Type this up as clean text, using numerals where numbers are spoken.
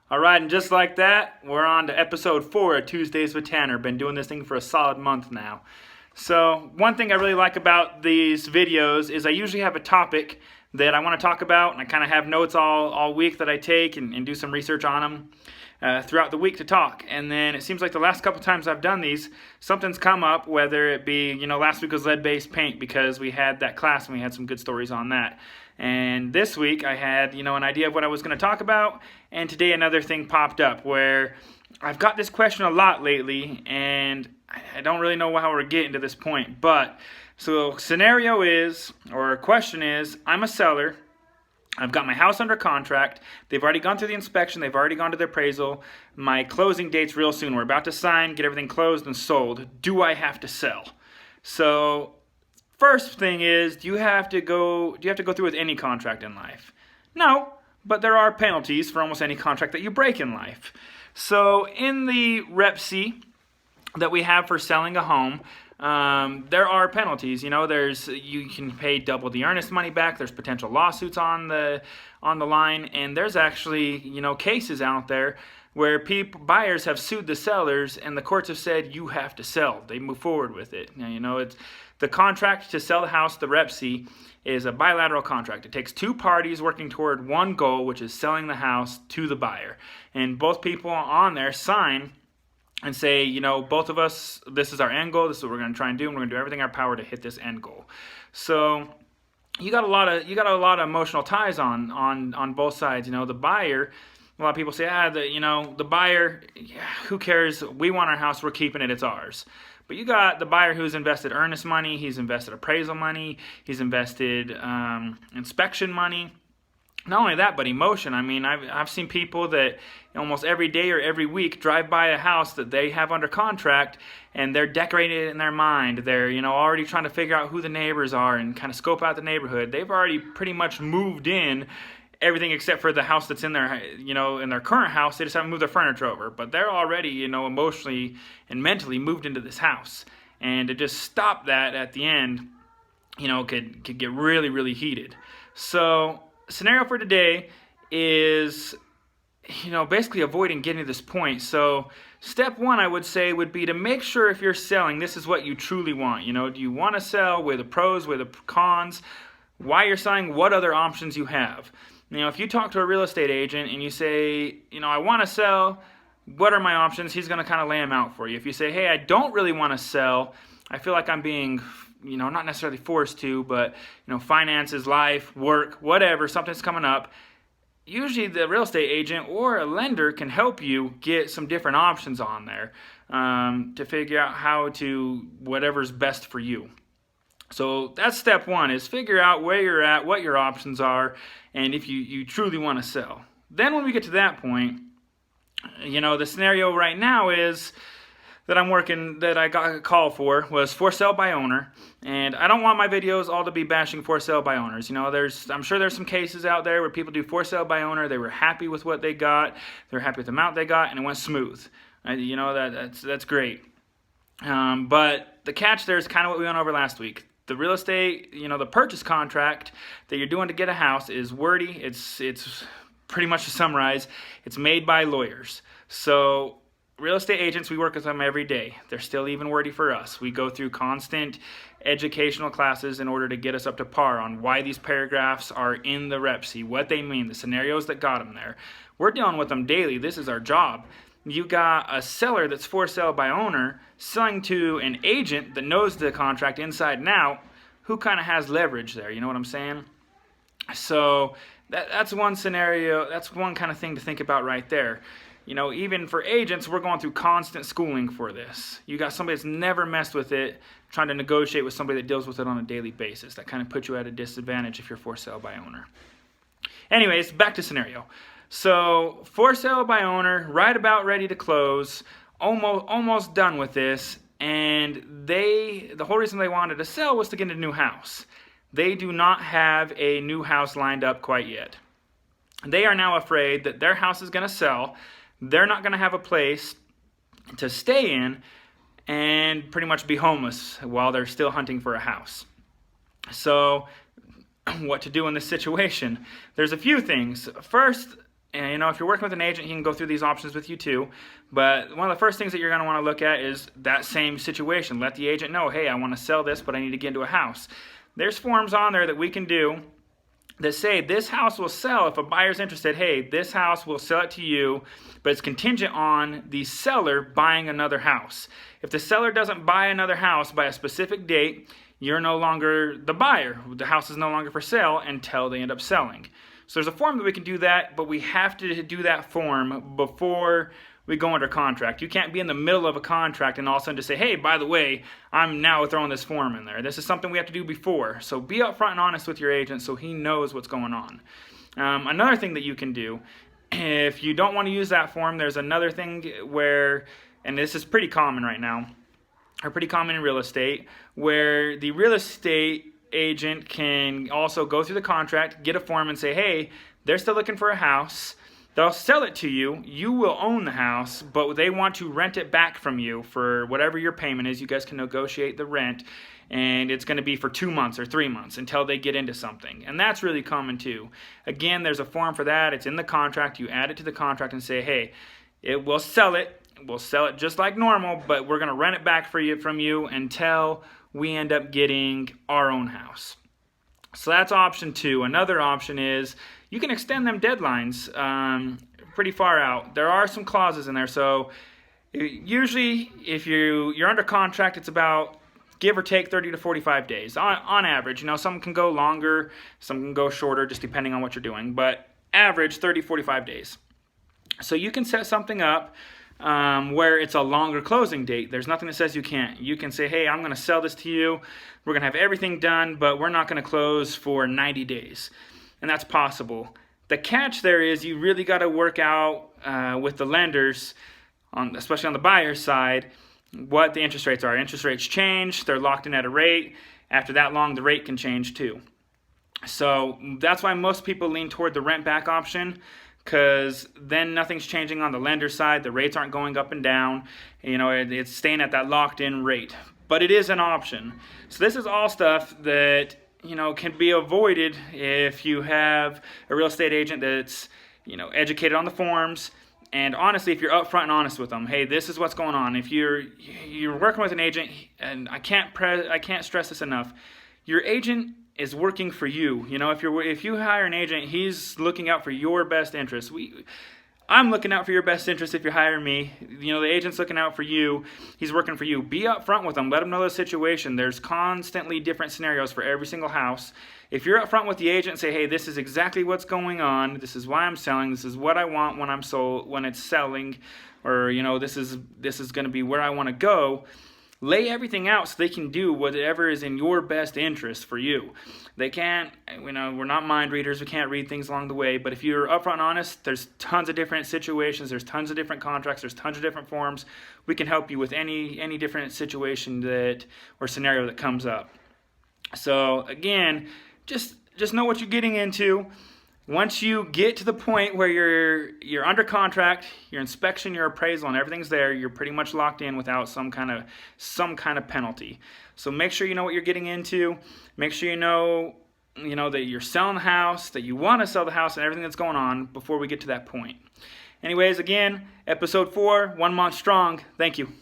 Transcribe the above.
All right, and just like that, we're on to episode 4 of Tuesdays with Tanner. Been doing this thing for a solid month now. So, one thing I really like about these videos is I usually have a topic that I want to talk about, and I kind of have notes all week that I take and do some research on them throughout the week to talk. And then it seems like the last couple times I've done these, something's come up, whether it be, last week was lead-based paint because we had that class and we had some good stories on that. And this week I had, an idea of what I was going to talk about, and today another thing popped up where I've got this question a lot lately, and I don't really know how we're getting to this point. But, so scenario is, or question is, I'm a seller. I've got my house under contract. They've already gone through the inspection. They've already gone to their appraisal. My closing date's real soon. We're about to sign, get everything closed and sold. Do I have to sell? So, first thing is, do you have to go through with any contract in life? No, but there are penalties for almost any contract that you break in life. So in the Rep C that we have for selling a home, there are penalties. You can pay double the earnest money back. There's potential lawsuits on the line, and there's actually cases out there where buyers have sued the sellers, and the courts have said you have to sell. They move forward with it. Now, it's the contract to sell the house. The Rep C is a bilateral contract. It takes two parties working toward one goal, which is selling the house to the buyer, and both people on there sign and say, both of us, this is our end goal. This is what we're going to try and do, and we're going to do everything in our power to hit this end goal. So you got a lot of emotional ties on both sides. The buyer. A lot of people say, the buyer, who cares? We want our house. We're keeping it. It's ours. But you got the buyer who's invested earnest money. He's invested appraisal money. He's invested inspection money. Not only that, but emotion. I've seen people that almost every day or every week drive by a house that they have under contract, and they're decorating it in their mind. They're already trying to figure out who the neighbors are and kind of scope out the neighborhood. They've already pretty much moved in everything except for the house that's in their in their current house. They just haven't moved their furniture over, but they're already emotionally and mentally moved into this house. And to just stop that at the end, could get really, really heated. So scenario for today is, basically avoiding getting to this point. So step one, I would say, would be to make sure if you're selling, this is what you truly want. Do you want to sell? Where the pros, where the cons, why you're selling, what other options you have. If you talk to a real estate agent and you say, I want to sell, what are my options? He's going to kind of lay them out for you. If you say, hey, I don't really want to sell, I feel like I'm being not necessarily forced to, but, finances, life, work, whatever, something's coming up. Usually the real estate agent or a lender can help you get some different options on there to figure out how to, whatever's best for you. So that's step one, is figure out where you're at, what your options are, and if you truly want to sell. Then when we get to that point, the scenario right now is that I got a call was for sale by owner, and I don't want my videos all to be bashing for sale by owners. I'm sure there's some cases out there where people do for sale by owner. They were happy with what they got, they're happy with the amount they got, and it went smooth. That's great. But the catch there is kind of what we went over last week. The real estate, the purchase contract that you're doing to get a house is wordy. It's pretty much to summarize, it's made by lawyers. So real estate agents, we work with them every day. They're still even wordy for us. We go through constant educational classes in order to get us up to par on why these paragraphs are in the Rep C, what they mean, the scenarios that got them there. We're dealing with them daily. This is our job. You got a seller that's for sale by owner selling to an agent that knows the contract inside and out, who kind of has leverage there. You know what I'm saying? So that's one scenario. That's one kind of thing to think about right there. Even for agents, we're going through constant schooling for this. You got somebody that's never messed with it, trying to negotiate with somebody that deals with it on a daily basis. That kind of puts you at a disadvantage if you're for sale by owner. Anyways, back to scenario. So for sale by owner, right about ready to close, almost done with this, and the whole reason they wanted to sell was to get a new house. They do not have a new house lined up quite yet. They are now afraid that their house is going to sell. They're not going to have a place to stay in and pretty much be homeless while they're still hunting for a house. So what to do in this situation? There's a few things. First, And, you know, if you're working with an agent, he can go through these options with you too. But one of the first things that you're going to want to look at is that same situation. Let the agent know, hey, I want to sell this, but I need to get into a house. There's forms on there that we can do that say this house will sell if a buyer's interested. Hey, this house will sell it to you, but it's contingent on the seller buying another house. If the seller doesn't buy another house by a specific date, you're no longer the buyer. The house is no longer for sale until they end up selling. So there's a form that we can do that, but we have to do that form before we go under contract. You can't be in the middle of a contract and all of a sudden just say, hey, by the way, I'm now throwing this form in there. This is something we have to do before. So be upfront and honest with your agent so he knows what's going on. Another thing that you can do, if you don't want to use that form, there's another thing where, and this is pretty common right now, or pretty common in real estate, where the real estate agent can also go through the contract, get a form and say, hey, they're still looking for a house. They'll sell it to you. You will own the house, but they want to rent it back from you for whatever your payment is. You guys can negotiate the rent, and it's going to be for 2 months or 3 months until they get into something. And that's really common too. Again, there's a form for that. It's in the contract. You add it to the contract and say, hey, we'll sell it. We'll sell it just like normal, but we're going to rent it back from you until we end up getting our own house. So that's option 2. Another option is you can extend them deadlines pretty far out. There are some clauses in there. So usually if you're under contract, it's about give or take 30 to 45 days on average. You know, some can go longer, some can go shorter, just depending on what you're doing. But average 30, 45 days. So you can set something up where it's a longer closing date. There's nothing that says you can't. You can say, hey, I'm going to sell this to you. We're going to have everything done, but we're not going to close for 90 days. And that's possible. The catch there is you really got to work out with the lenders, especially on the buyer's side, what the interest rates are. Interest rates change. They're locked in at a rate. After that long, the rate can change too. So that's why most people lean toward the rent back option, because then nothing's changing on the lender side. The rates aren't going up and down. You know, it's staying at that locked in rate. But it is an option. So this is all stuff that, you know, can be avoided if you have a real estate agent that's, you know, educated on the forms. And honestly, if you're upfront and honest with them, hey, this is what's going on. If you're working with an agent, and I can't stress this enough, your agent is working for you. You know, if you hire an agent, he's looking out for your best interest. I'm looking out for your best interest if you're hiring me. You know, the agent's looking out for you. He's working for you. Be upfront with them. Let them know the situation. There's constantly different scenarios for every single house. If you're upfront with the agent and say, hey, this is exactly what's going on. This is why I'm selling. This is what I want when it's selling, or, you know, this is going to be where I want to go. Lay everything out so they can do whatever is in your best interest for you. They can't, you know, we're not mind readers. We can't read things along the way. But if you're upfront and honest, there's tons of different situations. There's tons of different contracts. There's tons of different forms. We can help you with any different situation or scenario that comes up. So again, just know what you're getting into. Once you get to the point where you're under contract, your inspection, your appraisal, and everything's there, you're pretty much locked in without some kind of penalty. So make sure you know what you're getting into. Make sure you know that you're selling the house, that you want to sell the house, and everything that's going on before we get to that point. Anyways, again, episode 4, 1 month strong. Thank you.